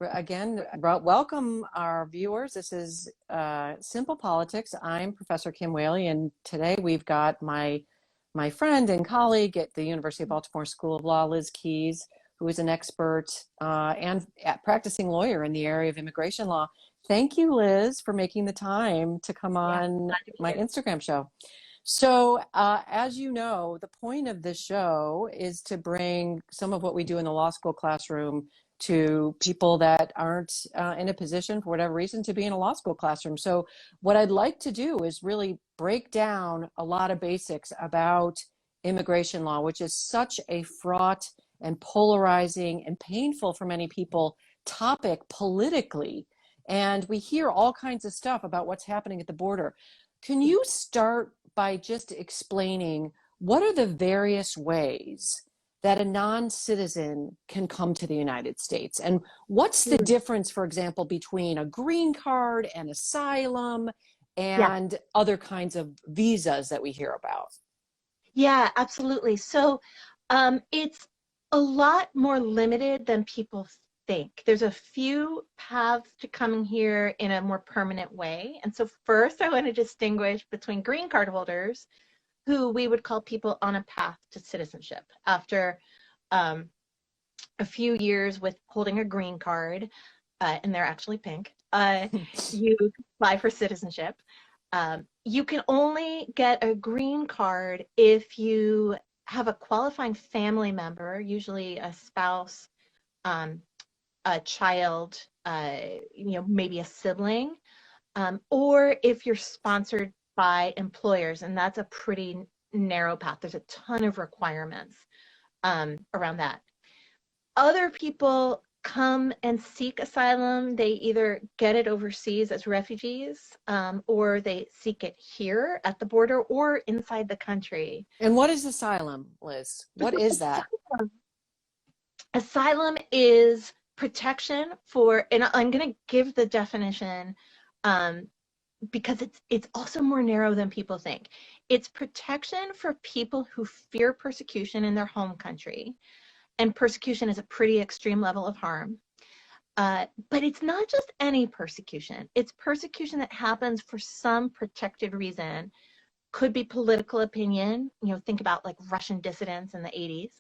Again, welcome our viewers. This is Simple Politics. I'm Professor Kim Wehle, and today we've got my friend and colleague at the University of Baltimore School of Law, Liz Keys, who is an expert and practicing lawyer in the area of immigration law. Thank you, Liz, for making the time to come on my Instagram show. So, as you know, the point of this show is to bring some of what we do in the law school classroom to people that aren't in a position, for whatever reason, to be in a law school classroom. So what I'd like to do is really break down a lot of basics about immigration law, which is such a fraught and polarizing and painful for many people topic politically. And we hear all kinds of stuff about what's happening at the border. Can you start by just explaining what are the various ways that a non-citizen can come to the United States? And what's the difference, for example, between a green card and asylum and other kinds of visas that we hear about? Yeah, absolutely. So it's a lot more limited than people think. There's a few paths to coming here in a more permanent way. And so first I want to distinguish between green card holders, who we would call people on a path to citizenship. After a few years with holding a green card, and they're actually pink, you apply for citizenship. You can only get a green card if you have a qualifying family member, usually a spouse, a child, maybe a sibling, or if you're sponsored by employers, and that's a pretty narrow path. There's a ton of requirements around that. Other people come and seek asylum. They either get it overseas as refugees, or they seek it here at the border or inside the country. And what is asylum, Liz? What is that? Asylum is protection for, and I'm going to give the definition because it's also more narrow than people think. It's protection for people who fear persecution in their home country, and persecution is a pretty extreme level of harm. But it's not just any persecution. It's persecution that happens for some protected reason. Could be political opinion, think about like Russian dissidents in the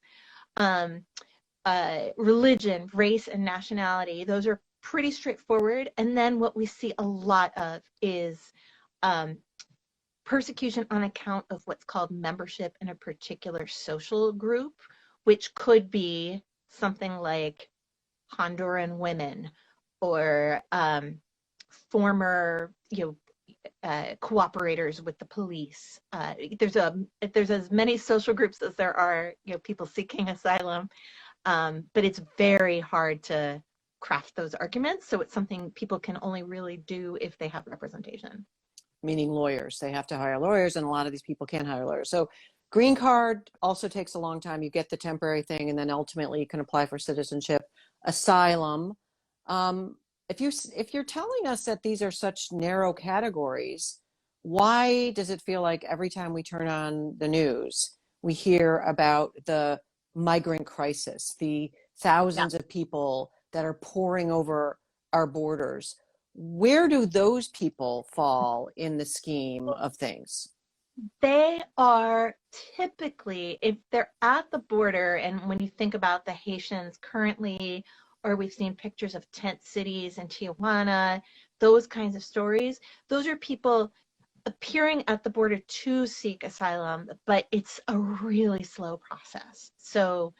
80s. Religion, race, and nationality, those are pretty straightforward. And then what we see a lot of is persecution on account of what's called membership in a particular social group, which could be something like Honduran women or former, cooperators with the police. There's as many social groups as there are, people seeking asylum, but it's very hard to craft those arguments. So it's something people can only really do if they have representation. Meaning lawyers. They have to hire lawyers, and a lot of these people can't hire lawyers. So green card also takes a long time. You get the temporary thing, and then ultimately you can apply for citizenship. Asylum. If you're telling us that these are such narrow categories, why does it feel like every time we turn on the news, we hear about the migrant crisis, the thousands of people that are pouring over our borders? Where do those people fall in the scheme of things? They are typically, if they're at the border, and when you think about the Haitians currently, or we've seen pictures of tent cities in Tijuana, those kinds of stories, those are people appearing at the border to seek asylum, but it's a really slow process. So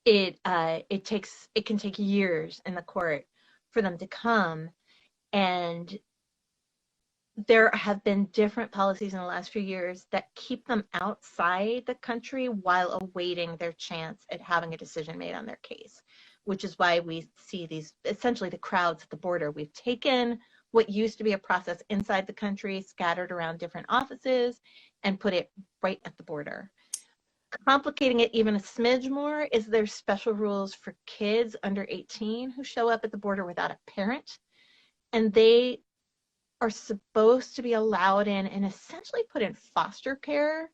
it can take years in the court for them to come, and there have been different policies in the last few years that keep them outside the country while awaiting their chance at having a decision made on their case, which is why we see these, essentially the crowds at the border. We've taken what used to be a process inside the country, scattered around different offices, and put it right at the border. Complicating it even a smidge more is there's special rules for kids under 18 who show up at the border without a parent, and they are supposed to be allowed in and essentially put in foster care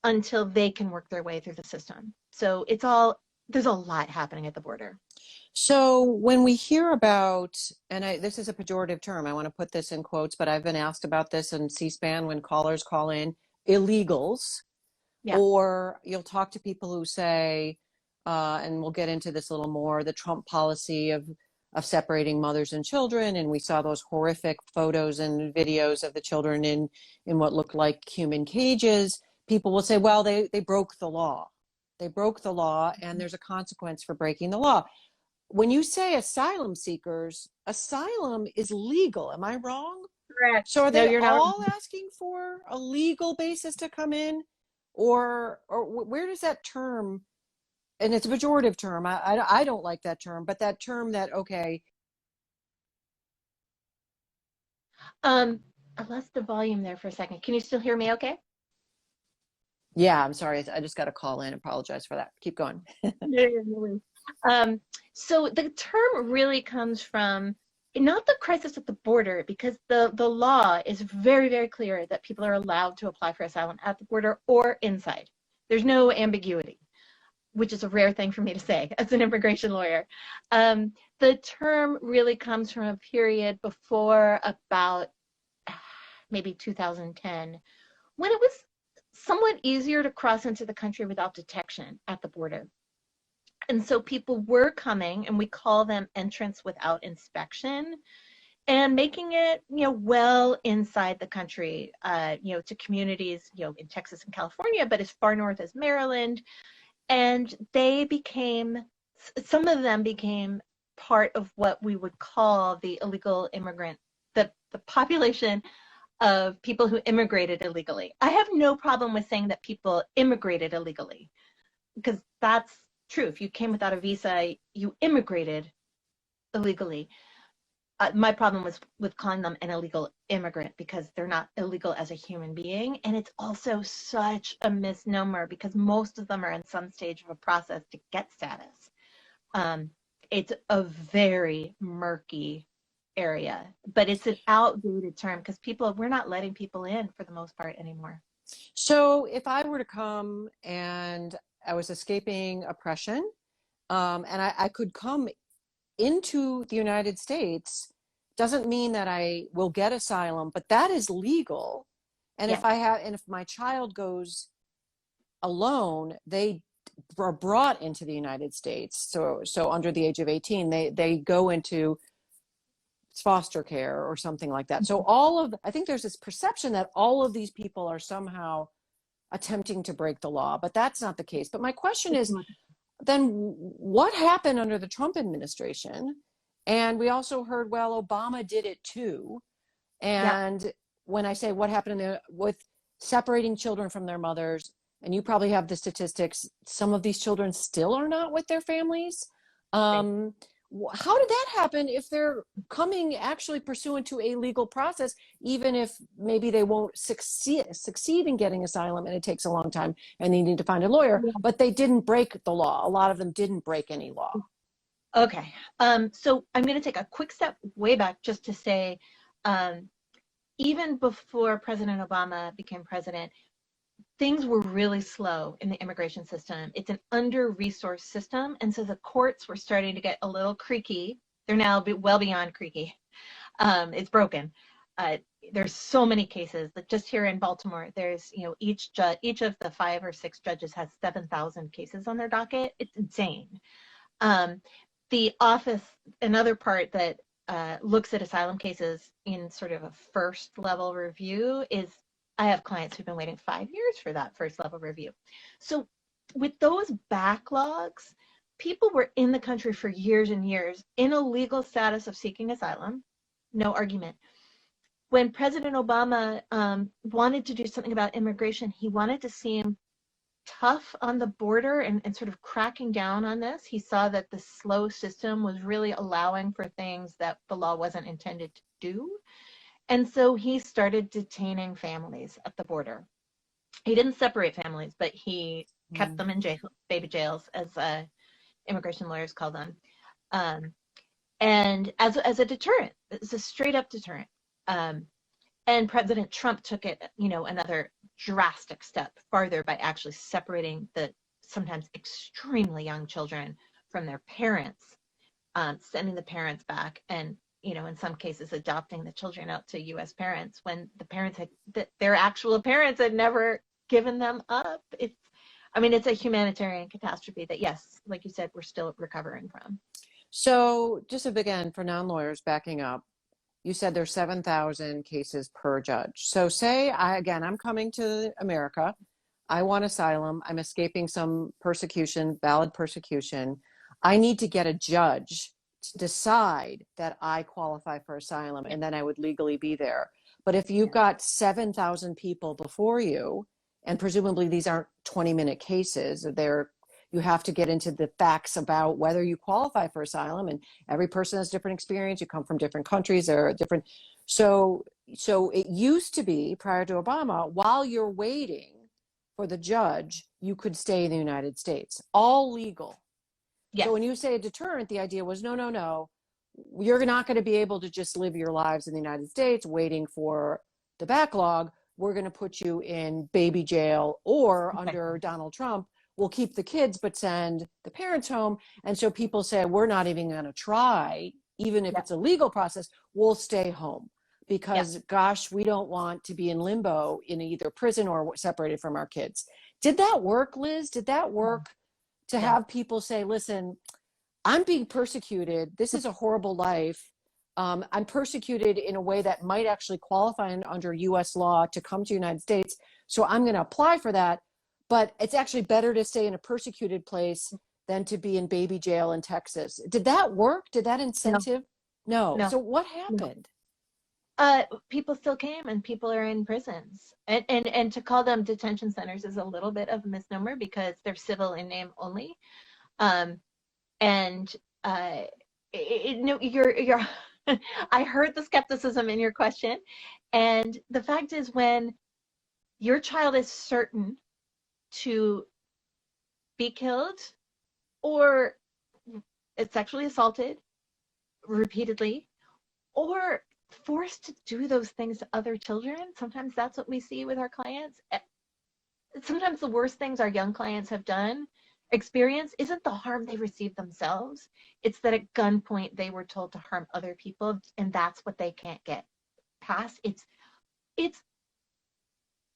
until they can work their way through the system. So it's all there's a lot happening at the border. So when we hear about, and this is a pejorative term, I want to put this in quotes, but I've been asked about this in C-SPAN when callers call in, illegals, Yeah. or you'll talk to people who say, and we'll get into this a little more, the Trump policy of separating mothers and children, and we saw those horrific photos and videos of the children in what looked like human cages. People will say, well, they broke the law. They broke the law, and there's a consequence for breaking the law. When you say asylum seekers, asylum is legal. Am I wrong? Correct. So are No, they you're not. all asking for a legal basis to come in? Or where does that term, and it's a pejorative term, I don't like that term, but that term that, okay. I lost the volume there for a second. Can you still hear me okay? Yeah, I'm sorry. I just got a call in. Apologize for that. Keep going. So the term really comes from not the crisis at the border, because the law is very, very clear that people are allowed to apply for asylum at the border or inside. There's no ambiguity, which is a rare thing for me to say as an immigration lawyer. The term really comes from a period before about maybe 2010, when it was somewhat easier to cross into the country without detection at the border. And so people were coming, and we call them entrants without inspection, and making it, well inside the country, to communities, in Texas and California, but as far north as Maryland. And some of them became part of what we would call the illegal immigrant, the population of people who immigrated illegally. I have no problem with saying that people immigrated illegally, because that's true. If you came without a visa, you immigrated illegally. My problem was with calling them an illegal immigrant, because they're not illegal as a human being. And it's also such a misnomer, because most of them are in some stage of a process to get status. It's a very murky area, but it's an outdated term, because we're not letting people in for the most part anymore. So if I were to come and I was escaping oppression, and I could come into the United States, doesn't mean that I will get asylum, but that is legal. And Yes. if my child goes alone, they are brought into the United States. So under the age of 18, they go into foster care or something like that. So I think there's this perception that all of these people are somehow attempting to break the law, but that's not the case. But my question is, then what happened under the Trump administration? And we also heard, well, Obama did it too. And when I say what happened with separating children from their mothers, and you probably have the statistics, some of these children still are not with their families. How did that happen if they're coming actually pursuant to a legal process, even if maybe they won't succeed in getting asylum and it takes a long time and they need to find a lawyer, but they didn't break the law. A lot of them didn't break any law. Okay. So I'm going to take a quick step way back just to say, even before President Obama became president, things were really slow in the immigration system. It's an under-resourced system, and so the courts were starting to get a little creaky. They're now well beyond creaky. It's broken. There's so many cases that just here in Baltimore, there's, each of the 5 or 6 judges has 7,000 cases on their docket. It's insane. The office, another part that looks at asylum cases in sort of a first level review, is I have clients who've been waiting 5 years for that first level review. So with those backlogs, people were in the country for years and years in a legal status of seeking asylum, no argument. When President Obama wanted to do something about immigration, he wanted to seem tough on the border and sort of cracking down on this. He saw that the slow system was really allowing for things that the law wasn't intended to do. And so he started detaining families at the border. He didn't separate families, but he kept them in jail, baby jails, as immigration lawyers call them. And as a deterrent, it's a straight up deterrent. And President Trump took it, another drastic step farther by actually separating the sometimes extremely young children from their parents, sending the parents back, and in some cases adopting the children out to U.S. parents when the parents their actual parents had never given them up. It's a humanitarian catastrophe that, yes, like you said, we're still recovering from. So just again, for non-lawyers backing up, you said there's 7,000 cases per judge. So say I'm coming to America. I want asylum. I'm escaping some persecution, valid persecution. I need to get a judge to decide that I qualify for asylum, and then I would legally be there. But if you've got 7,000 people before you, and presumably these aren't 20-minute cases, you have to get into the facts about whether you qualify for asylum, and every person has different experience. You come from different countries, there are different. So it used to be, prior to Obama, while you're waiting for the judge, you could stay in the United States, all legal. Yes. So when you say a deterrent, the idea was, no, you're not going to be able to just live your lives in the United States waiting for the backlog. We're going to put you in baby jail, or under Donald Trump, we'll keep the kids but send the parents home. And so people say, we're not even going to try, even if it's a legal process, we'll stay home because, gosh, we don't want to be in limbo in either prison or separated from our kids. Did that work, Liz? Did that work to have people say, listen, I'm being persecuted. This is a horrible life. I'm persecuted in a way that might actually qualify under US law to come to the United States. So I'm going to apply for that. But it's actually better to stay in a persecuted place than to be in baby jail in Texas. Did that work? Did that incentive? No. So what happened? People still came, and people are in prisons. And to call them detention centers is a little bit of a misnomer because they're civil in name only. You're I heard the skepticism in your question. And the fact is, when your child is certain to be killed or sexually assaulted repeatedly or forced to do those things to other children, sometimes that's what we see with our clients. Sometimes the worst things our young clients have experience isn't the harm they received themselves. It's that at gunpoint they were told to harm other people, and that's what they can't get past. It's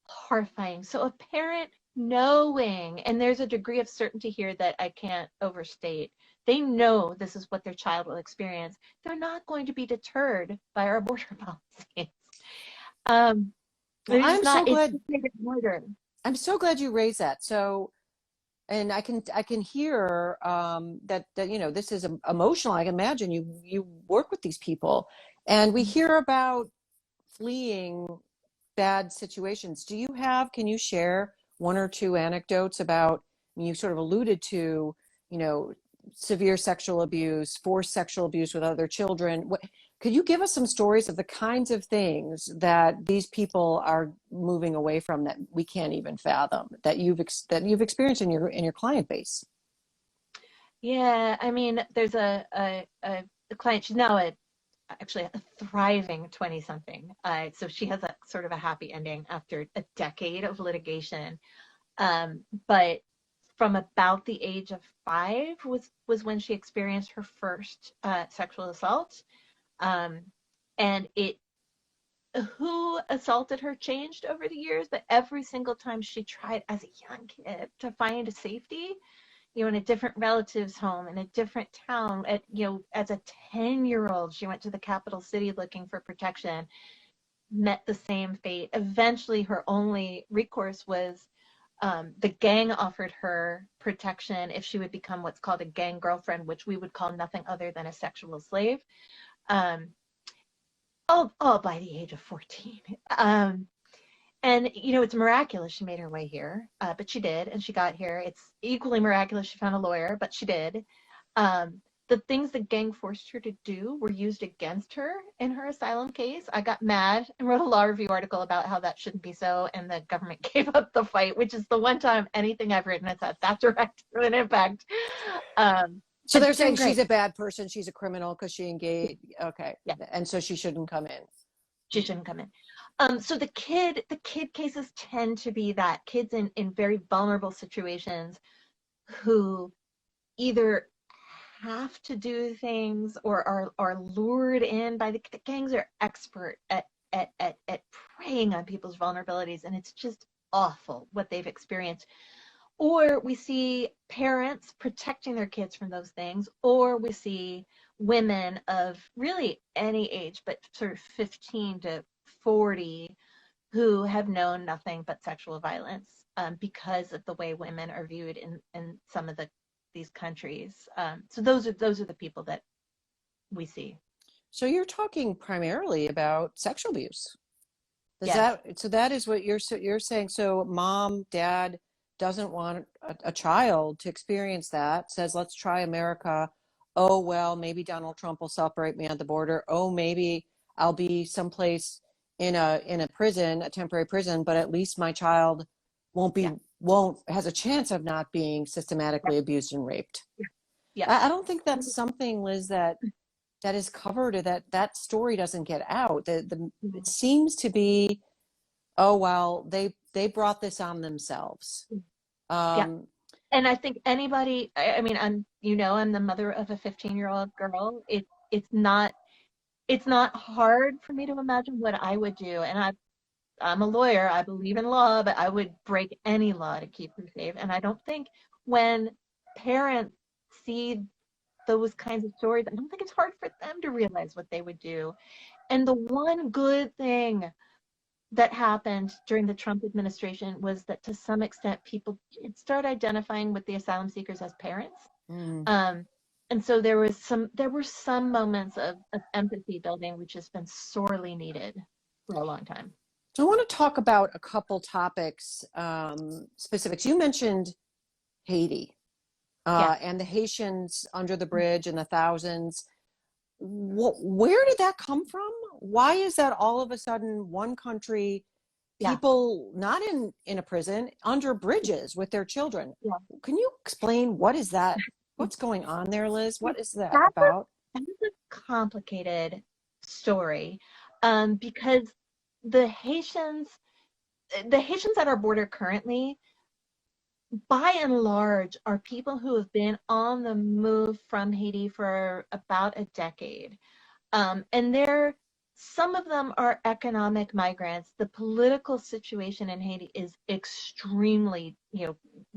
horrifying. So a parent knowing, and there's a degree of certainty here that I can't overstate, they know this is what their child will experience. They're not going to be deterred by our border policies. I'm so glad you raised that. So, and I can hear that this is emotional. I can imagine you work with these people, and we hear about fleeing bad situations. Can you share one or two anecdotes about, you sort of alluded to, severe sexual abuse, forced sexual abuse with other children. Could you give us some stories of the kinds of things that these people are moving away from that we can't even fathom, that you've experienced in your client base? Yeah, I mean, there's a client. She's now actually a thriving 20-something. So she has a sort of a happy ending after a decade of litigation. But from about the age of 5 was when she experienced her first sexual assault. And who assaulted her changed over the years, but every single time she tried as a young kid to find safety, in a different relative's home, in a different town, as a 10-year-old, she went to the capital city looking for protection, met the same fate. Eventually, her only recourse was the gang offered her protection if she would become what's called a gang girlfriend, which we would call nothing other than a sexual slave. All by the age of 14. And, it's miraculous she made her way here, but she did, and she got here. It's equally miraculous she found a lawyer, but she did. The things the gang forced her to do were used against her in her asylum case. I got mad and wrote a law review article about how that shouldn't be so, and the government gave up the fight, which is the one time anything I've written has had that direct an impact. So they're saying she's a bad person, she's a criminal because she engaged. Okay. Yeah. And so she shouldn't come in. She shouldn't come in. So the kid cases tend to be that kids in very vulnerable situations who either have to do things or are lured in by the gangs are expert at preying on people's vulnerabilities, and it's just awful what they've experienced. Or we see parents protecting their kids from those things, or we see women of really any age, but sort of 15 to 40, who have known nothing but sexual violence because of the way women are viewed in some of these countries. So those are the people that we see. So you're talking primarily about sexual abuse. Yes. So that is what you're saying. So mom, dad doesn't want a child to experience that, says, let's try America. Oh, well, maybe Donald Trump will separate me at the border. Oh, maybe I'll be someplace in a prison, a temporary prison, but at least my child Yeah. has a chance of not being systematically abused and raped. Yeah. I don't think that's something, Liz, that is covered, or that story doesn't get out. It seems to be, oh, well, they brought this on themselves. Yeah. And I think anybody, I mean, I'm the mother of a 15-year-old girl. It's not hard for me to imagine what I would do. And I'm a lawyer. I believe in law, but I would break any law to keep her safe. And I don't think when parents see those kinds of stories, I don't think it's hard for them to realize what they would do. And the one good thing that happened during the Trump administration was that to some extent people start identifying with the asylum seekers as parents. And so there were some moments of empathy building, which has been sorely needed for a long time. So I want to talk about a couple topics, specifics. You mentioned Haiti and the Haitians under the bridge and the thousands. Where did that come from? Why is that all of a sudden one country, people not in a prison, under bridges with their children? Can you explain what is that? What's going on there, Liz? What is that about? That's a complicated story, because the Haitians at our border currently, by and large, are people who have been on the move from Haiti for about a decade. And some of them are economic migrants. The political situation in Haiti is extremely,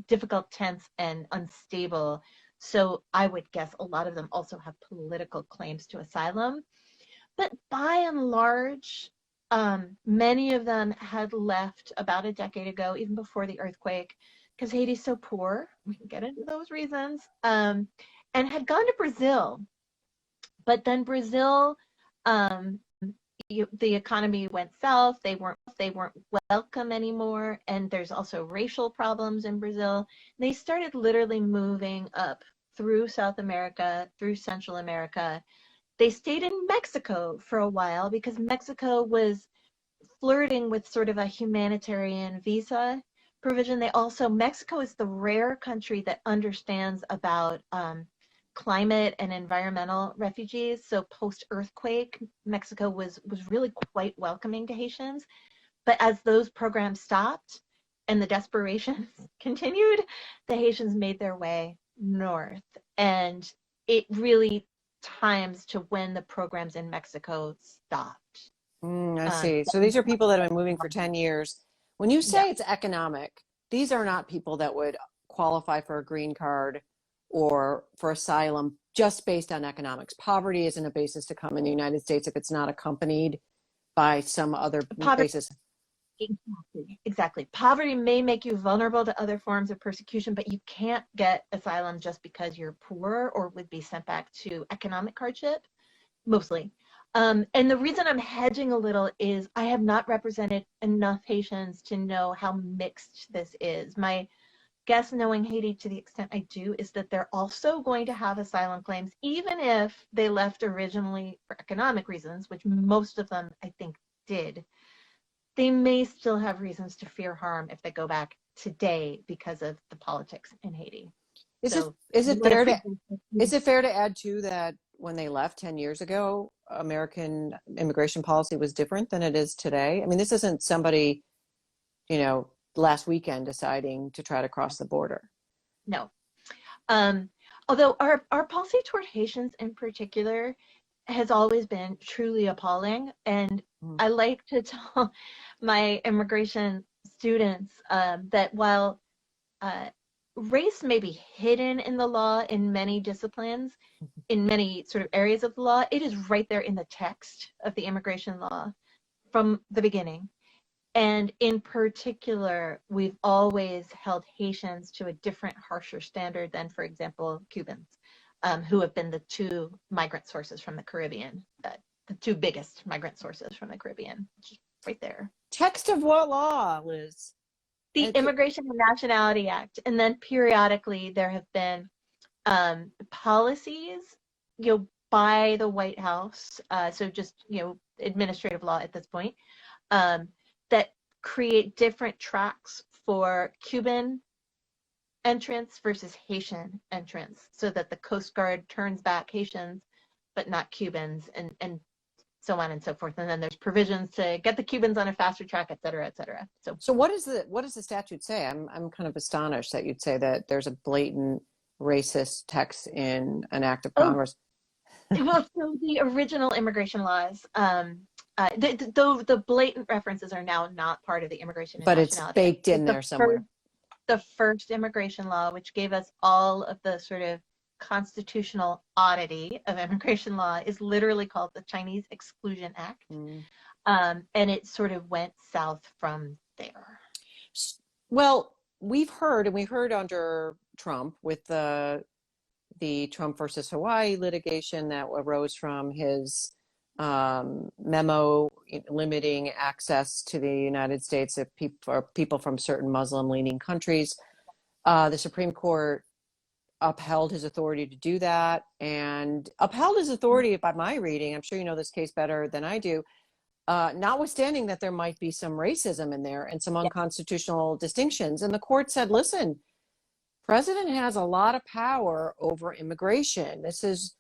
difficult, tense, and unstable. So I would guess a lot of them also have political claims to asylum. But by and large, many of them had left about a decade ago, even before the earthquake, because Haiti's so poor. We can get into those reasons. And had gone to Brazil. But then Brazil, the economy went south. They weren't welcome anymore, and there's also racial problems in Brazil. They started literally moving up through South America, through Central America. They stayed in Mexico for a while because Mexico was flirting with sort of a humanitarian visa provision. Mexico is the rare country that understands about climate and environmental refugees. So post-earthquake, Mexico was really quite welcoming to Haitians. But as those programs stopped and the desperation continued, the Haitians made their way north. And it really times to when the programs in Mexico stopped. I see. So these are people that have been moving for 10 years. When you say it's economic, these are not people that would qualify for a green card or for asylum just based on economics. Poverty isn't a basis to come in the United States if it's not accompanied by some other basis. Exactly. Poverty may make you vulnerable to other forms of persecution, but you can't get asylum just because you're poor or would be sent back to economic hardship, mostly. And the reason I'm hedging a little is I have not represented enough Haitians to know how mixed this is. My guess, knowing Haiti to the extent I do, is that they're also going to have asylum claims, even if they left originally for economic reasons, which most of them, I think, did. They may still have reasons to fear harm if they go back today because of the politics in Haiti. Is it fair to add too that when they left 10 years ago, American immigration policy was different than it is today? I mean, this isn't somebody, last weekend deciding to try to cross the border. No. Although our policy toward Haitians in particular has always been truly appalling. And I like to tell my immigration students that while race may be hidden in the law in many disciplines, in many sort of areas of the law, it is right there in the text of the immigration law from the beginning. And in particular, we've always held Haitians to a different, harsher standard than, for example, Cubans, who have been the two migrant sources from the Caribbean, the two biggest migrant sources from the Caribbean, just right there. Text of what law, Liz? The Immigration and Nationality Act. And then periodically there have been policies, by the White House, so just, administrative law at this point, that create different tracks for Cuban entrants versus Haitian entrants, so that the Coast Guard turns back Haitians, but not Cubans, and so on and so forth. And then there's provisions to get the Cubans on a faster track, et cetera, et cetera. So what does the statute say? I'm kind of astonished that you'd say that there's a blatant racist text in an act of Congress. Well, so the original immigration laws, the blatant references are now not part of the Immigration and Nationality Act. But it's baked in there somewhere. The first immigration law, which gave us all of the sort of constitutional oddity of immigration law, is literally called the Chinese Exclusion Act. And it sort of went south from there. Well, we heard under Trump with the Trump versus Hawaii litigation that arose from his memo limiting access to the United States of people from certain Muslim-leaning countries. The Supreme Court upheld his authority to do that, and upheld his authority, by my reading, I'm sure you know this case better than I do, notwithstanding that there might be some racism in there and some unconstitutional distinctions. And the court said, listen, president has a lot of power over immigration. This is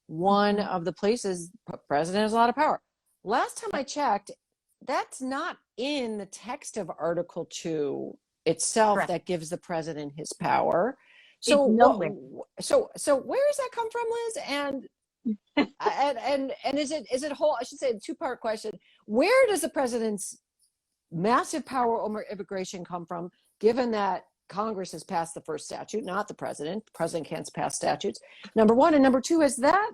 one of the places president has a lot of power. Last time I checked, that's not in the text of Article 2 itself. Correct. That gives the president his power. So so where does that come from, Liz? And is it whole? I should say a two-part question. Where does the president's massive power over immigration come from, given that Congress has passed the first statute, not the president? The president can't pass statutes. Number one. And number two, is that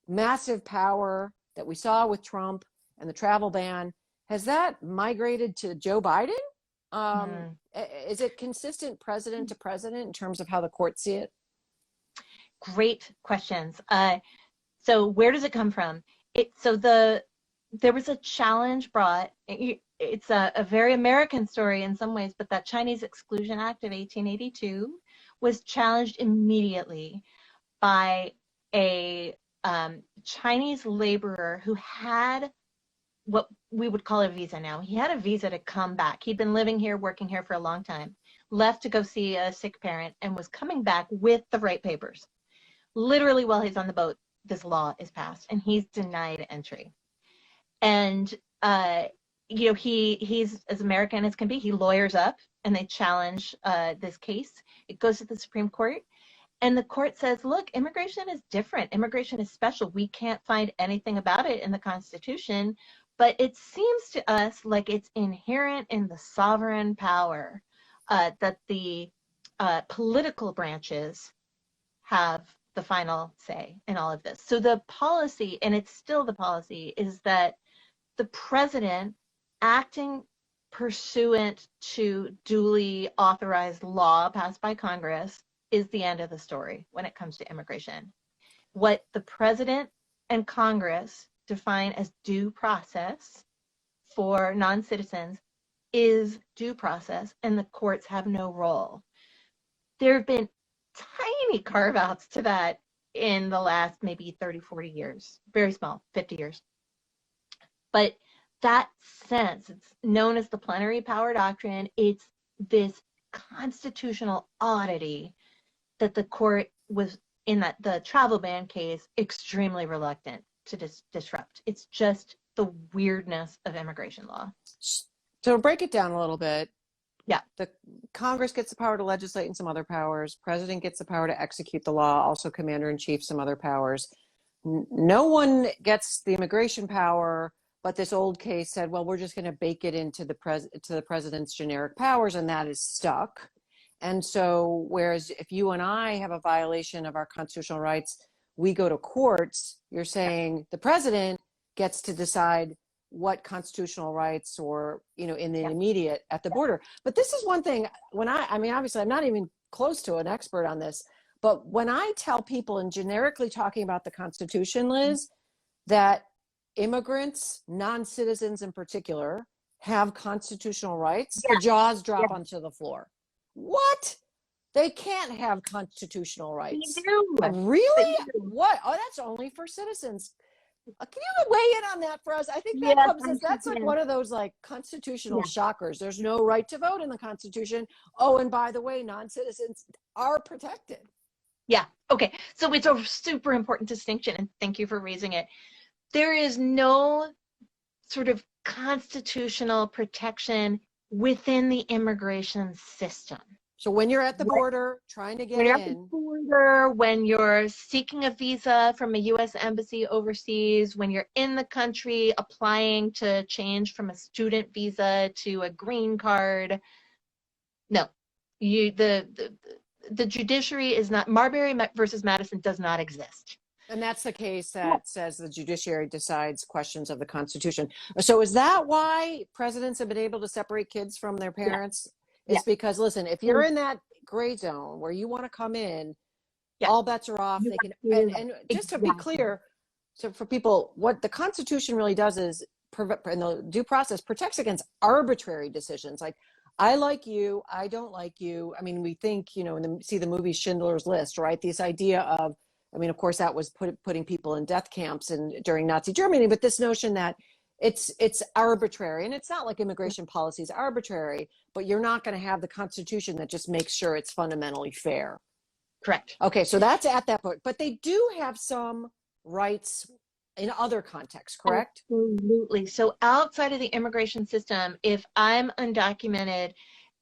massive power that we saw with Trump and the travel ban, has that migrated to Joe Biden? Is it consistent president to president in terms of how the courts see it? Great questions. So where does it come from? There was a challenge brought. It's a very American story in some ways, but that Chinese Exclusion Act of 1882 was challenged immediately by a Chinese laborer who had what we would call a visa now. He had a visa to come back. He'd been living here, working here for a long time, left to go see a sick parent, and was coming back with the right papers. Literally while he's on the boat, this law is passed, and he's denied entry. And he's as American as can be. He lawyers up, and they challenge this case. It goes to the Supreme Court, and the court says, look, immigration is different. Immigration is special. We can't find anything about it in the Constitution, but it seems to us like it's inherent in the sovereign power that the political branches have the final say in all of this. So the policy, and it's still the policy, is that the president, acting pursuant to duly authorized law passed by Congress, is the end of the story when it comes to immigration. What the president and Congress define as due process for non-citizens is due process, and the courts have no role. There have been tiny carve-outs to that in the last maybe 30, 40 years, very small, 50 years. But that sense, it's known as the Plenary Power Doctrine. It's this constitutional oddity that the court was, in the travel ban case, extremely reluctant to disrupt. It's just the weirdness of immigration law. So break it down a little bit. Yeah. The Congress gets the power to legislate and some other powers. President gets the power to execute the law, also commander-in-chief, some other powers. No one gets the immigration power, but this old case said, well, we're just going to bake it into the president's generic powers, and that is stuck. And so, whereas if you and I have a violation of our constitutional rights, we go to courts, you're saying the president gets to decide what constitutional rights or, in the immediate at the border. But this is one thing I mean, obviously I'm not even close to an expert on this, but when I tell people and generically talking about the Constitution, Liz, that immigrants, non-citizens in particular, have constitutional rights, the jaws drop onto the floor. What? They can't have constitutional rights. They do. Really? They do. What? Oh, that's only for citizens. Can you weigh in on that for us? I think that's like one of those like constitutional shockers. There's no right to vote in the Constitution. Oh, and by the way, non-citizens are protected. Yeah. Okay. So it's a super important distinction, and thank you for raising it. There is no sort of constitutional protection within the immigration system. So when you're at the border trying to get when you're in, at the border, when you're seeking a visa from a U.S. embassy overseas, when you're in the country applying to change from a student visa to a green card, no, the judiciary is not. Marbury versus Madison does not exist. And that's the case that says the judiciary decides questions of the Constitution. So is that why presidents have been able to separate kids from their parents? It's because, listen, if you're in that gray zone where you want to come in, all bets are off. They can, and just to be clear, so for people, what the Constitution really does is, and the due process protects against arbitrary decisions. Like, I like you, I don't like you. I mean, we think, see the movie Schindler's List, right? This idea of, I mean, of course, that was putting people in death camps and during Nazi Germany, but this notion that it's arbitrary, and it's not like immigration policy is arbitrary, but you're not going to have the Constitution that just makes sure it's fundamentally fair. Correct. Okay, so that's at that point, but they do have some rights in other contexts, correct? Absolutely. So outside of the immigration system, if I'm undocumented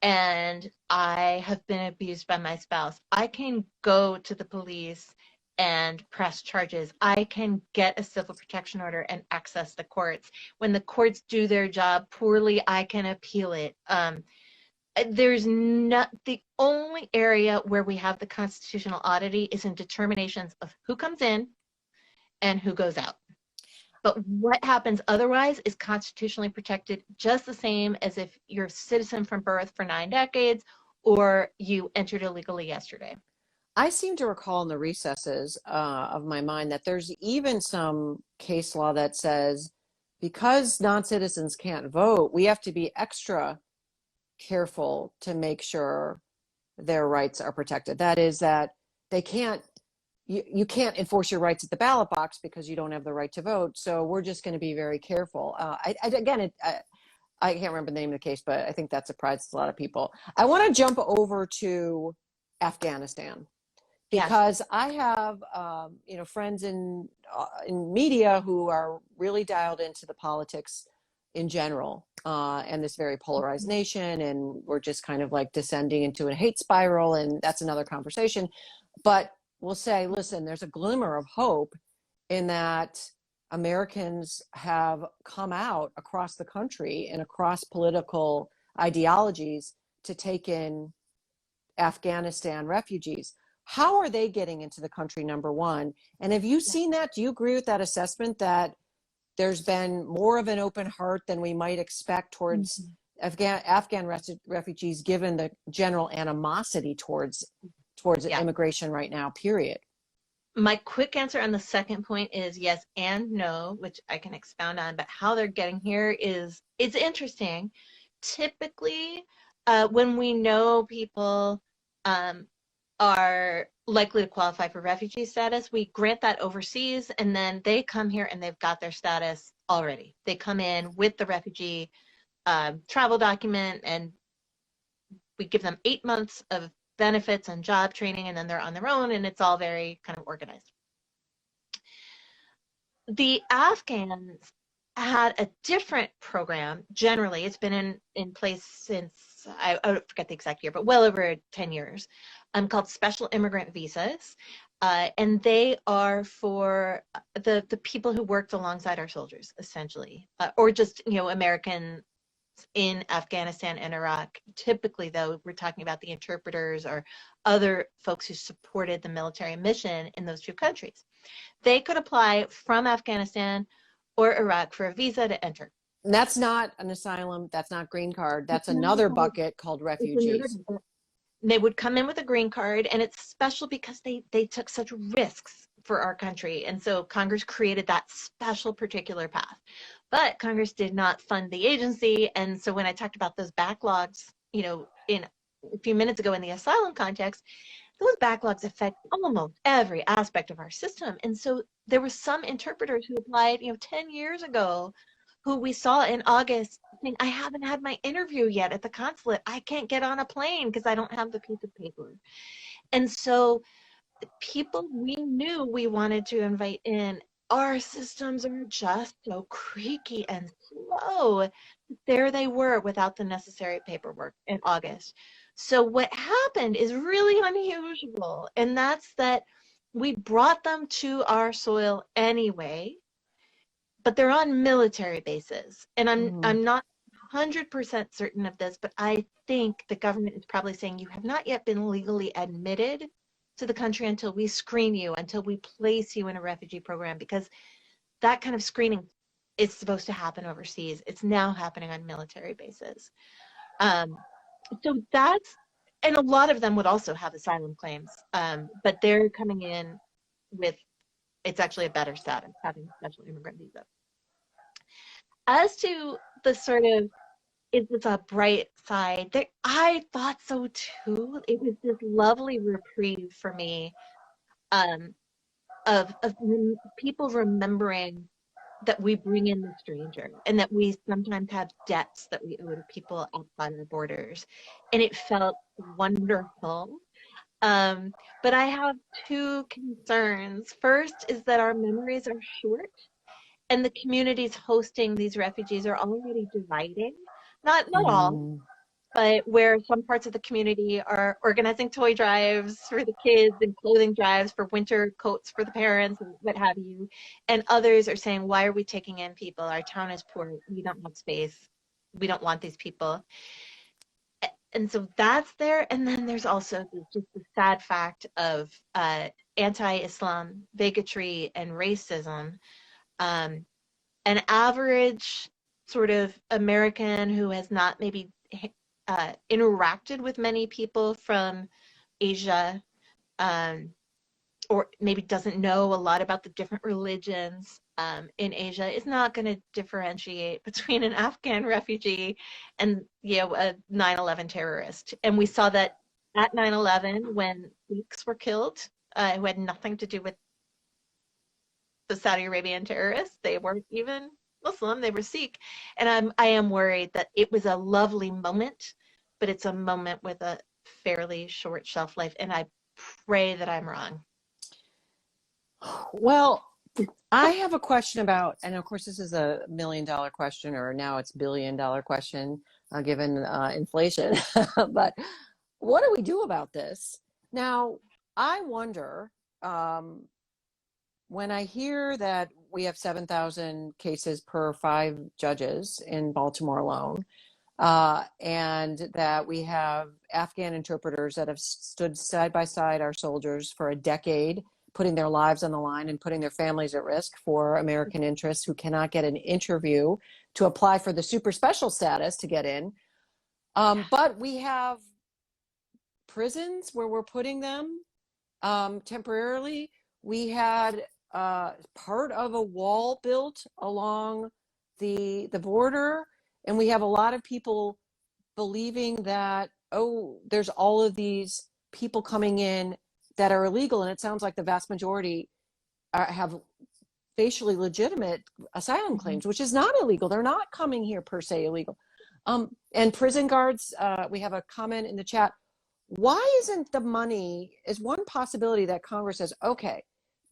and I have been abused by my spouse, I can go to the police and press charges. I can get a civil protection order and access the courts. When the courts do their job poorly, I can appeal it. There's not, the only area where we have the constitutional oddity is in determinations of who comes in and who goes out. But what happens otherwise is constitutionally protected, just the same as if you're a citizen from birth for 9 decades or you entered illegally yesterday. I seem to recall in the recesses of my mind that there's even some case law that says because non-citizens can't vote, we have to be extra careful to make sure their rights are protected. That is that they can't, you can't enforce your rights at the ballot box because you don't have the right to vote. So we're just going to be very careful. I can't remember the name of the case, but I think that surprises a lot of people. I want to jump over to Afghanistan. Because I have, friends in media who are really dialed into the politics in general and this very polarized nation, and we're just kind of like descending into a hate spiral, and that's another conversation. But we'll say, listen, there's a glimmer of hope in that Americans have come out across the country and across political ideologies to take in Afghanistan refugees. How are they getting into the country, number one? And have you seen that? Do you agree with that assessment that there's been more of an open heart than we might expect towards Afghan refugees, given the general animosity towards immigration right now, period? My quick answer on the second point is yes and no, which I can expound on, but how they're getting here it's interesting. Typically, when we know people are likely to qualify for refugee status, we grant that overseas, and then they come here and they've got their status already. They come in with the refugee travel document, and we give them 8 months of benefits and job training, and then they're on their own, and it's all very kind of organized. The Afghans had a different program. Generally, it's been in place since I forget the exact year, but well over 10 years, called special immigrant visas. And they are for the people who worked alongside our soldiers, essentially, or just, American in Afghanistan and Iraq. Typically, though, we're talking about the interpreters or other folks who supported the military mission in those two countries. They could apply from Afghanistan or Iraq for a visa to enter. That's not an asylum. That's not green card. That's another bucket called refugees. They would come in with a green card, and it's special because they took such risks for our country. And so Congress created that special particular path. But Congress did not fund the agency. And so when I talked about those backlogs, in a few minutes ago in the asylum context, those backlogs affect almost every aspect of our system. And so there were some interpreters who applied, 10 years ago, who we saw in August saying, I haven't had my interview yet at the consulate. I can't get on a plane because I don't have the piece of paper. And so the people we knew we wanted to invite in, our systems are just so creaky and slow. There they were without the necessary paperwork in August. So what happened is really unusual, and that's that we brought them to our soil anyway, but they're on military bases. And I'm not 100% certain of this, but I think the government is probably saying you have not yet been legally admitted to the country until we screen you, until we place you in a refugee program, because that kind of screening is supposed to happen overseas. It's now happening on military bases. So that's, and a lot of them would also have asylum claims, but they're coming in with, it's actually a better status, having a special immigrant visa. As to the sort of, is this a bright side? I thought so too. It was this lovely reprieve for me, of people remembering that we bring in the stranger and that we sometimes have debts that we owe to people outside our borders. And it felt wonderful. But I have two concerns. First is that our memories are short, and the communities hosting these refugees are already dividing. Not all, but where some parts of the community are organizing toy drives for the kids and clothing drives for winter coats for the parents and what have you. And others are saying, why are we taking in people? Our town is poor. We don't have space. We don't want these people. And so that's there. And then there's also just the sad fact of anti-Islam bigotry and racism. An average sort of American who has not maybe interacted with many people from Asia, or maybe doesn't know a lot about the different religions in Asia, is not going to differentiate between an Afghan refugee and a 9/11 terrorist. And we saw that at 9/11 when Sikhs were killed, who had nothing to do with the Saudi Arabian terrorists. They weren't even Muslim, they were Sikh. And I am worried that it was a lovely moment, but it's a moment with a fairly short shelf life. And I pray that I'm wrong. Well, I have a question about, and of course this is $1 million question, or now it's $1 billion question, given inflation. But what do we do about this? Now, I wonder, when I hear that we have 7,000 cases per 5 judges in Baltimore alone, and that we have Afghan interpreters that have stood side by side our soldiers for a decade, putting their lives on the line and putting their families at risk for American interests, who cannot get an interview to apply for the super special status to get in. But we have prisons where we're putting them temporarily. We had part of a wall built along the border, and we have a lot of people believing that, oh, there's all of these people coming in that are illegal, and it sounds like the vast majority have facially legitimate asylum claims, which is not illegal. They're not coming here per se illegal. And prison guards, we have a comment in the chat. Why isn't the money, is one possibility that Congress says, okay,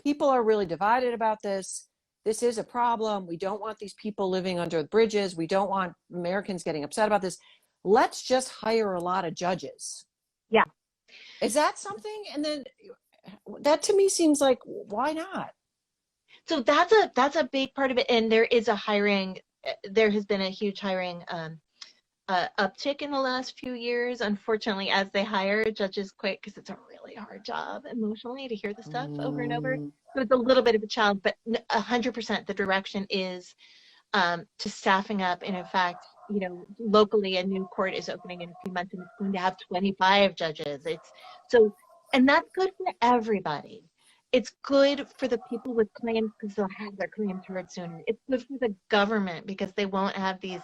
people are really divided about this. This is a problem. We don't want these people living under bridges. We don't want Americans getting upset about this. let's just hire a lot of judges. Yeah. Is that something? And then that to me seems like, why not? So that's a big part of it. And there is a hiring, there has been a huge hiring uptick in the last few years. Unfortunately, as they hire, judges quit because it's a really hard job emotionally to hear the stuff over and over. So it's a little bit of a challenge, but 100% the direction is to staffing up. And in fact, you know, locally a new court is opening in a few months and it's going to have 25 judges. It's so, and that's good for everybody. It's good for the people with claims because they'll have their claims heard sooner. It's good for the government because they won't have these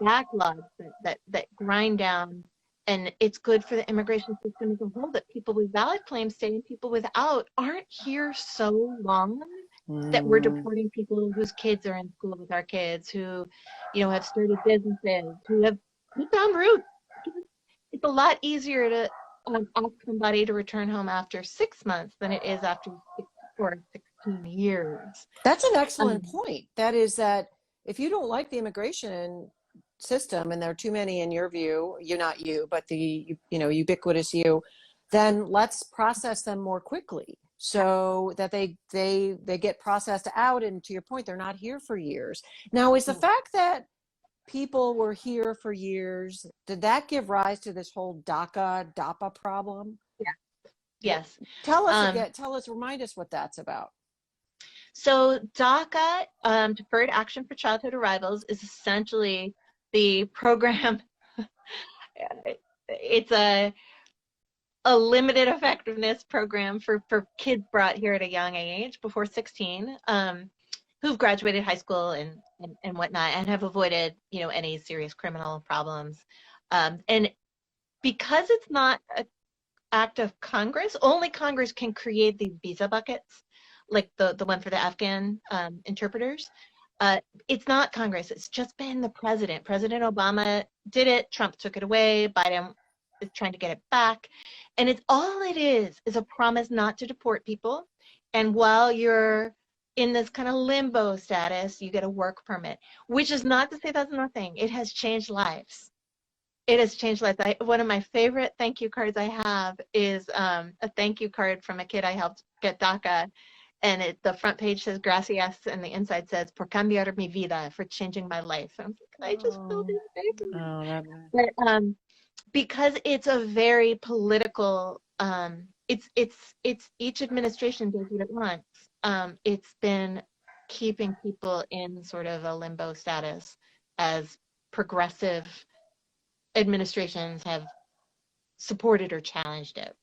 backlogs that grind down. And it's good for the immigration system as a whole that people with valid claims stay and people without aren't here so long that we're deporting people whose kids are in school with our kids, who, you know, have started businesses, who have found roots. It's a lot easier to ask somebody to return home after 6 months than it is after 6 or 16 years. That's an excellent point. That is that if you don't like the immigration system and there are too many in your view, you're not you, but the, you know, ubiquitous you, then let's process them more quickly so that they get processed out. And to your point, they're not here for years. Now, is the fact that people were here for years, did that give rise to this whole DACA problem? Yeah. Yes. Tell us again, remind us what that's about. So DACA, Deferred Action for Childhood Arrivals, is essentially the program. It's a limited effectiveness program for kids brought here at a young age, before 16, who've graduated high school and whatnot, and have avoided, you know, any serious criminal problems. And because it's not an act of Congress, only Congress can create these visa buckets, like the one for the Afghan interpreters. It's not Congress. It's just been the president. President Obama did it. Trump took it away. Biden is trying to get it back. And it's all it is a promise not to deport people. And while you're in this kind of limbo status, you get a work permit, which is not to say that's nothing. It has changed lives. It has changed lives. One of my favorite thank you cards I have is a thank you card from a kid I helped get DACA. And the front page says gracias, and the inside says por cambiar mi vida, for changing my life. And I was like, I just filled in paper. But because it's a very political, it's each administration does what it wants. It's been keeping people in sort of a limbo status as progressive administrations have supported or challenged it.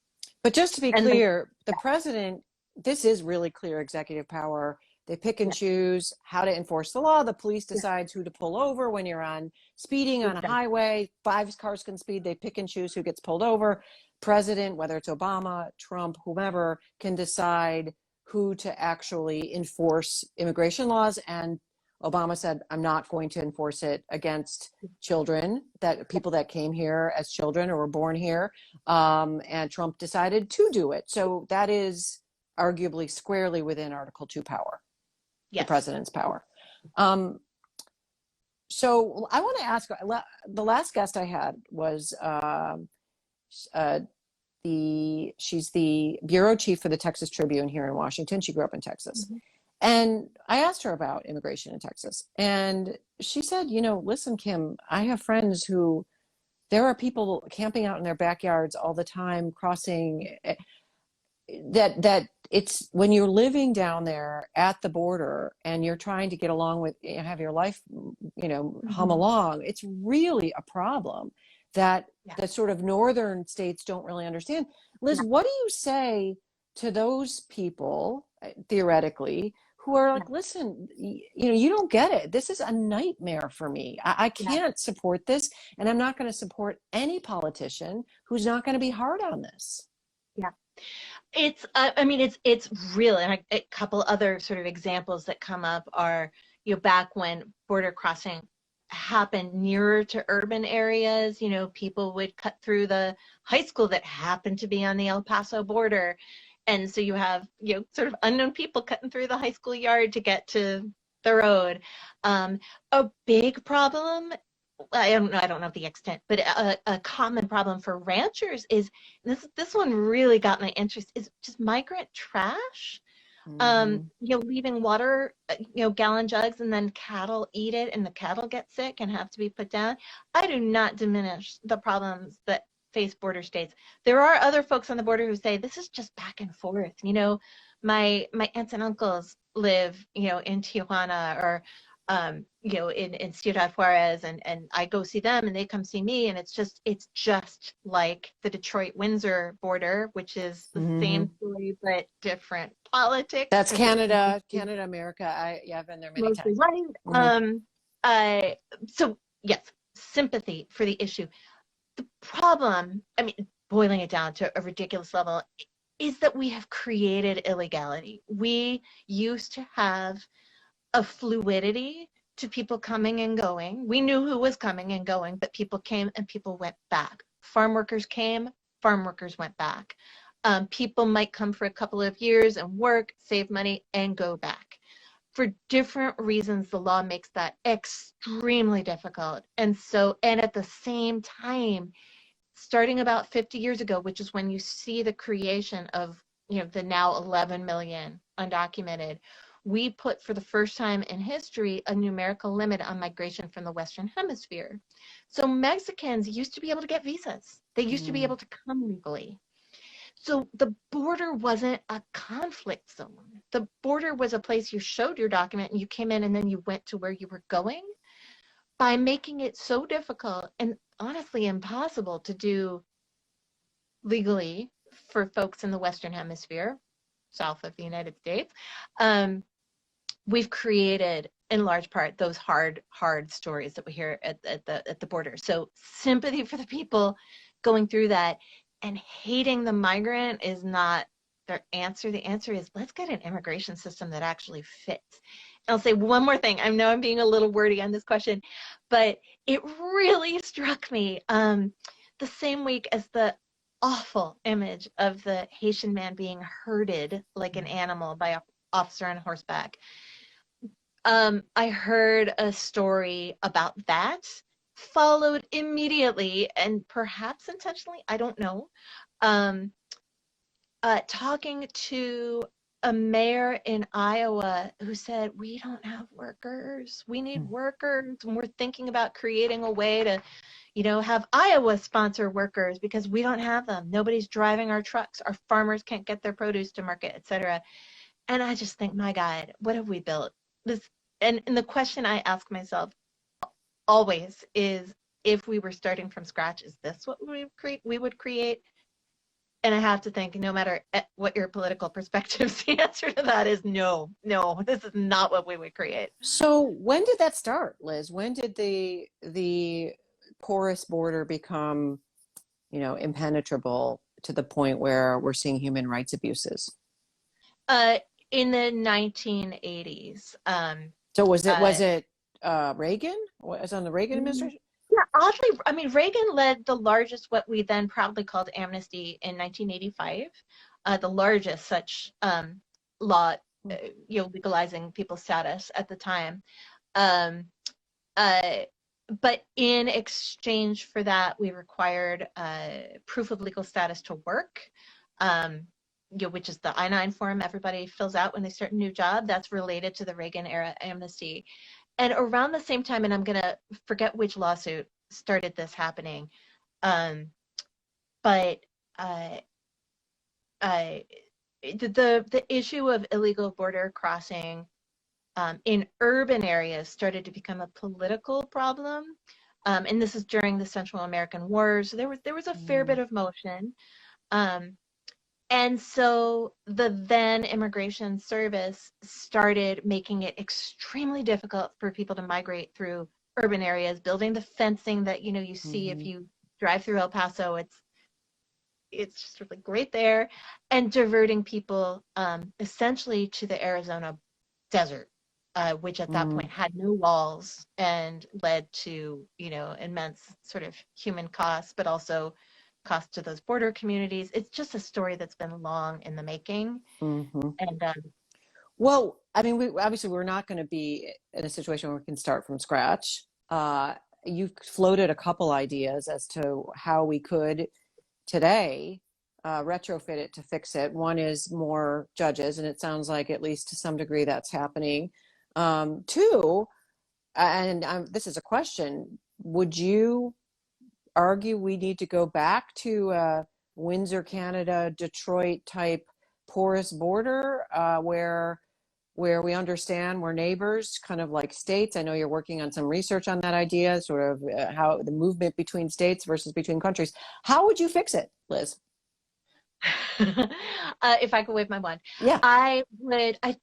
But just to be clear, the president, this is really clear executive power. They pick and choose how to enforce the law. The police decides who to pull over when you're on speeding on a highway. 5 cars can speed. They pick and choose who gets pulled over. President, whether it's Obama, Trump, whomever, can decide who to actually enforce immigration laws. And Obama said, I'm not going to enforce it against children, that people that came here as children or were born here. And Trump decided to do it. So that is arguably squarely within Article 2 power, the president's power. So I want to ask, the last guest I had was she's the bureau chief for the Texas Tribune here in Washington. She grew up in Texas. Mm-hmm. And I asked her about immigration in Texas. And she said, you know, listen, Kim, I have friends who, there are people camping out in their backyards all the time, crossing, that it's when you're living down there at the border and you're trying to get along with, have your life, you know, hum along, it's really a problem that the sort of northern states don't really understand. Liz, what do you say to those people, theoretically, who are like, listen, you know, you don't get it. This is a nightmare for me. I can't support this, and I'm not going to support any politician who's not going to be hard on this. Yeah. It's, I mean, it's real. And a couple other sort of examples that come up are, you know, back when border crossing happened nearer to urban areas, you know, people would cut through the high school that happened to be on the El Paso border. And so you have, you know, sort of unknown people cutting through the high school yard to get to the road. A big problem I don't know the extent, but a common problem for ranchers is this one really got my interest, is just migrant trash. Mm-hmm. Leaving water, gallon jugs, and then cattle eat it and the cattle get sick and have to be put down. I do not diminish the problems that face border states. There are other folks on the border who say this is just back and forth. My aunts and uncles live, in Tijuana or in Ciudad Juarez, and I go see them and they come see me, and it's just like the Detroit-Windsor border, which is the Mm-hmm. same story but different politics. That's 'Cause it's Canada, America. I've been there many mostly times. white. Mm-hmm. So yes, sympathy for the issue. The problem, I mean, boiling it down to a ridiculous level, is that we have created illegality. We used to have a fluidity to people coming and going. We knew who was coming and going, but people came and people went back. Farm workers came, farm workers went back. People might come for a couple of years and work, save money, and go back. For different reasons, the law makes that extremely difficult. And at the same time, starting about 50 years ago, which is when you see the creation of, the now 11 million undocumented, we put for the first time in history a numerical limit on migration from the Western Hemisphere. So Mexicans used to be able to get visas. They used to be able to come legally. So the border wasn't a conflict zone. The border was a place you showed your document and you came in and then you went to where you were going. By making it so difficult and honestly impossible to do legally for folks in the Western Hemisphere, south of the United States, we've created, in large part, those hard stories that we hear at the border. So sympathy for the people going through that, and hating the migrant is not their answer. The answer is, let's get an immigration system that actually fits. I'll say one more thing. I know I'm being a little wordy on this question, but it really struck me the same week as the awful image of the Haitian man being herded like an animal by an officer on horseback. I heard a story about that, followed immediately, and perhaps intentionally, I don't know, talking to a mayor in Iowa who said, we don't have workers. We need workers. And we're thinking about creating a way to, have Iowa sponsor workers because we don't have them. Nobody's driving our trucks. Our farmers can't get their produce to market, et cetera. And I just think, my God, what have we built? And the question I ask myself always is, if we were starting from scratch, is this what we would create? And I have to think, no matter what your political perspectives, the answer to that is no, this is not what we would create. So when did that start, Liz? When did the porous border become, impenetrable to the point where we're seeing human rights abuses? In the 1980s. So was it Reagan? Was it on the Reagan administration? Yeah, oddly, I mean, Reagan led the largest, what we then proudly called amnesty in 1985, the largest such law, legalizing people's status at the time. But in exchange for that, we required proof of legal status to work, which is the I-9 form everybody fills out when they start a new job. That's related to the Reagan era amnesty. And around the same time, and I'm going to forget which lawsuit started this happening, but the issue of illegal border crossing in urban areas started to become a political problem. And this is during the Central American Wars. So there was a fair bit of motion. And so the then Immigration Service started making it extremely difficult for people to migrate through urban areas, building the fencing that, you see if you drive through El Paso. It's just really great there, and diverting people essentially to the Arizona desert, which at that point had no walls and led to, immense sort of human costs, but also cost to those border communities. It's just a story that's been long in the making. And well, I mean, we're not going to be in a situation where we can start from scratch. you've floated a couple ideas as to how we could today retrofit it to fix it. One is more judges, and it sounds like at least to some degree that's happening. Two, and this is a question, would you argue we need to go back to Windsor, Canada, Detroit type porous border where we understand we're neighbors, kind of like states? I know you're working on some research on that idea, sort of how the movement between states versus between countries. How would you fix it, Liz? If I could wave my wand, Yeah. I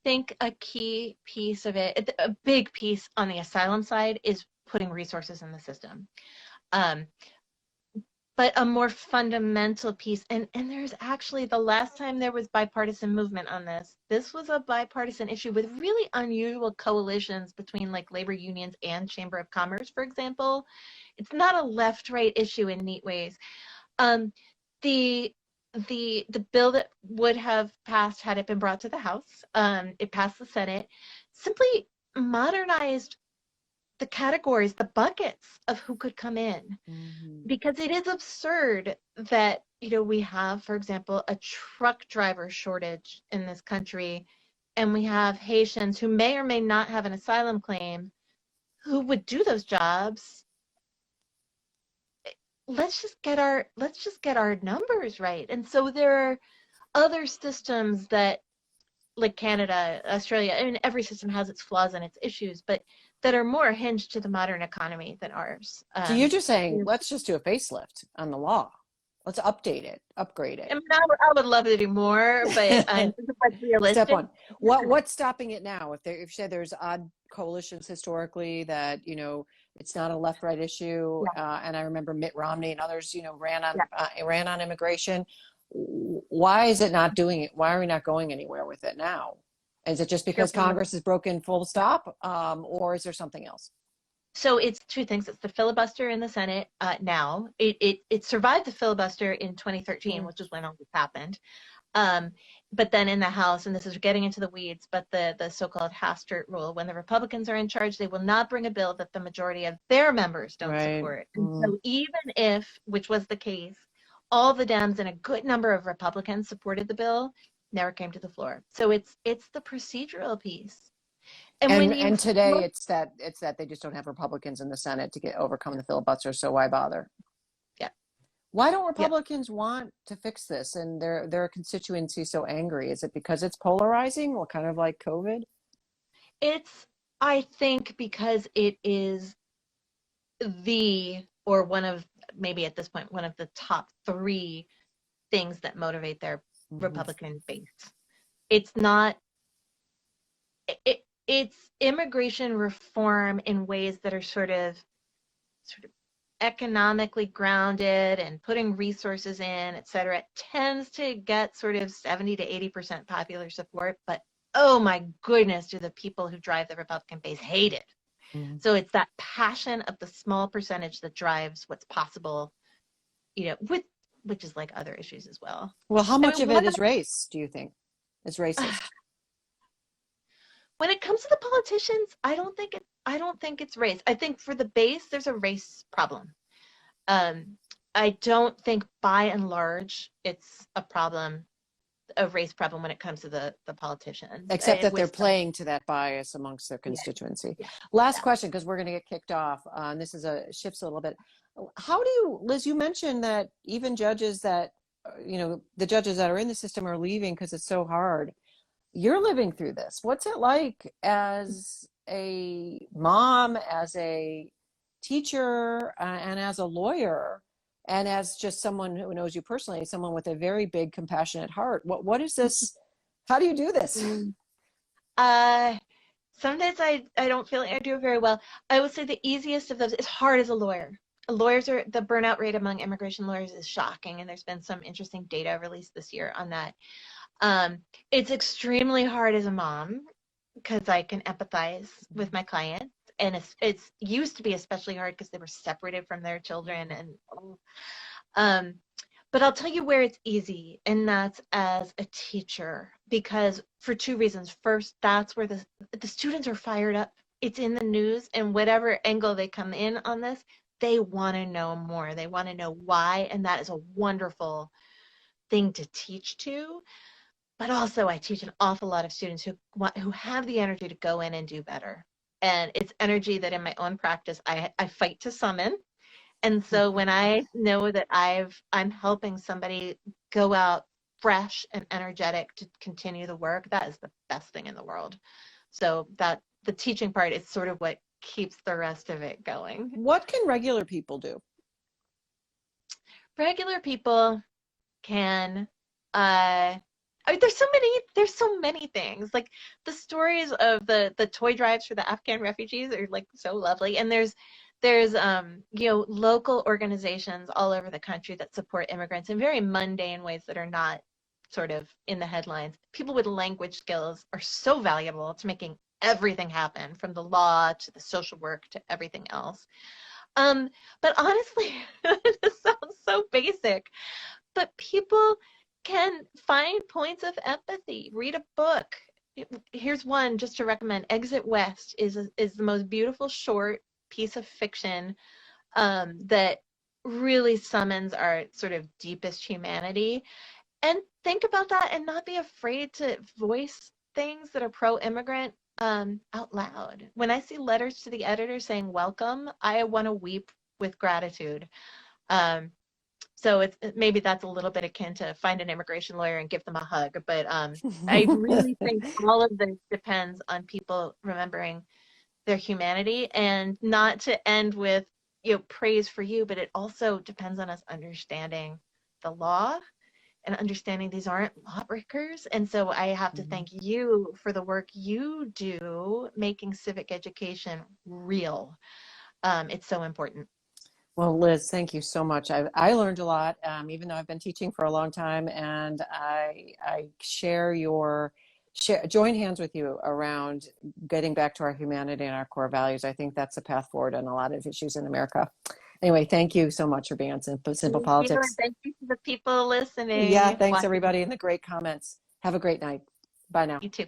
think a key piece of it, a big piece on the asylum side, is putting resources in the system. But a more fundamental piece, and there's actually, the last time there was bipartisan movement on this was a bipartisan issue with really unusual coalitions between like labor unions and Chamber of Commerce, for example. It's not a left-right issue in neat ways. The bill that would have passed had it been brought to the House, it passed the Senate, simply modernized the categories, the buckets of who could come in. Mm-hmm. Because it is absurd that, we have, for example, a truck driver shortage in this country, and we have Haitians who may or may not have an asylum claim who would do those jobs. Let's just get our numbers right. And so there are other systems that, like Canada, Australia, I mean, every system has its flaws and its issues, but that are more hinged to the modern economy than ours. So you're just saying, let's just do a facelift on the law. Let's update it, upgrade it. I mean, I would love to do more, but what's realistic. Step one. What's stopping it now? If you say there's odd coalitions historically that, it's not a left-right issue, yeah. And I remember Mitt Romney and others, ran on immigration. Why is it not doing it? Why are we not going anywhere with it now? Is it just because Congress is broken full stop, or is there something else? So it's two things. It's the filibuster in the Senate now. It survived the filibuster in 2013, which is when all this happened. But then in the House, and this is getting into the weeds, but the so-called Hastert Rule, when the Republicans are in charge, they will not bring a bill that the majority of their members don't support. And so even if, which was the case, all the Dems and a good number of Republicans supported the bill, never came to the floor. So it's the procedural piece. And today it's that they just don't have Republicans in the Senate to overcome the filibuster. So why bother? Yeah. Why don't Republicans want to fix this and their constituency so angry? Is it because it's polarizing? Well, kind of like COVID? I think because it is or one of, maybe at this point, one of the top 3 things that motivate their Republican base. It's not, it's immigration reform in ways that are sort of economically grounded and putting resources in, et cetera. It tends to get sort of 70 to 80% popular support, but oh my goodness, do the people who drive the Republican base hate it. So it's that passion of the small percentage that drives what's possible, which is like other issues as well. Well, how much of it is race, do you think? Is racist? When it comes to the politicians, I don't think it's race. I think for the base, there's a race problem. I don't think by and large it's a race problem when it comes to the politicians. Except that they're playing to that bias amongst their constituency. Yeah. Last question, because we're going to get kicked off. And this shifts a little bit. How do you, Liz, you mentioned that even judges that, the judges that are in the system are leaving because it's so hard. You're living through this. What's it like as a mom, as a teacher, and as a lawyer, and as just someone who knows you personally, someone with a very big, compassionate heart? What is this? How do you do this? Sometimes I don't feel like I do it very well. I would say the easiest of those is hard as a lawyer. The burnout rate among immigration lawyers is shocking, and there's been some interesting data released this year on that. It's extremely hard as a mom because I can empathize with my clients, and it's used to be especially hard because they were separated from their children, and but I'll tell you where it's easy, and that's as a teacher, because for 2 reasons. First, that's where the students are fired up. it's in the news, and whatever angle they come in on this, they want to know more. They want to know why, and that is a wonderful thing to teach to. But also, I teach an awful lot of students who have the energy to go in and do better. And it's energy that in my own practice I fight to summon. And so when I know that I'm helping somebody go out fresh and energetic to continue the work, that is the best thing in the world. So that the teaching part is sort of what keeps the rest of it going. What can regular people do? Regular people can there's so many things. Like the stories of the toy drives for the Afghan refugees are like so lovely. And there's local organizations all over the country that support immigrants in very mundane ways that are not sort of in the headlines. People with language skills are so valuable to making everything happen, from the law to the social work to everything else. But honestly, this sounds so basic, but people can find points of empathy, read a book. Here's one just to recommend. Exit West is the most beautiful short piece of fiction that really summons our sort of deepest humanity. And think about that and not be afraid to voice things that are pro-immigrant out loud. When I see letters to the editor saying welcome, I want to weep with gratitude. So maybe that's a little bit akin to find an immigration lawyer and give them a hug. But I really think all of this depends on people remembering their humanity, and not to end with praise for you, but it also depends on us understanding the law and understanding these aren't lawbreakers. And so I have to thank you for the work you do making civic education real. It's so important. Well, Liz, thank you so much. I learned a lot, even though I've been teaching for a long time, and I join hands with you around getting back to our humanity and our core values. I think that's the path forward on a lot of issues in America. Anyway, thank you so much for being on Simple Politics. Thank you to the people listening. Yeah, thanks everybody in the great comments. Have a great night. Bye now. You too.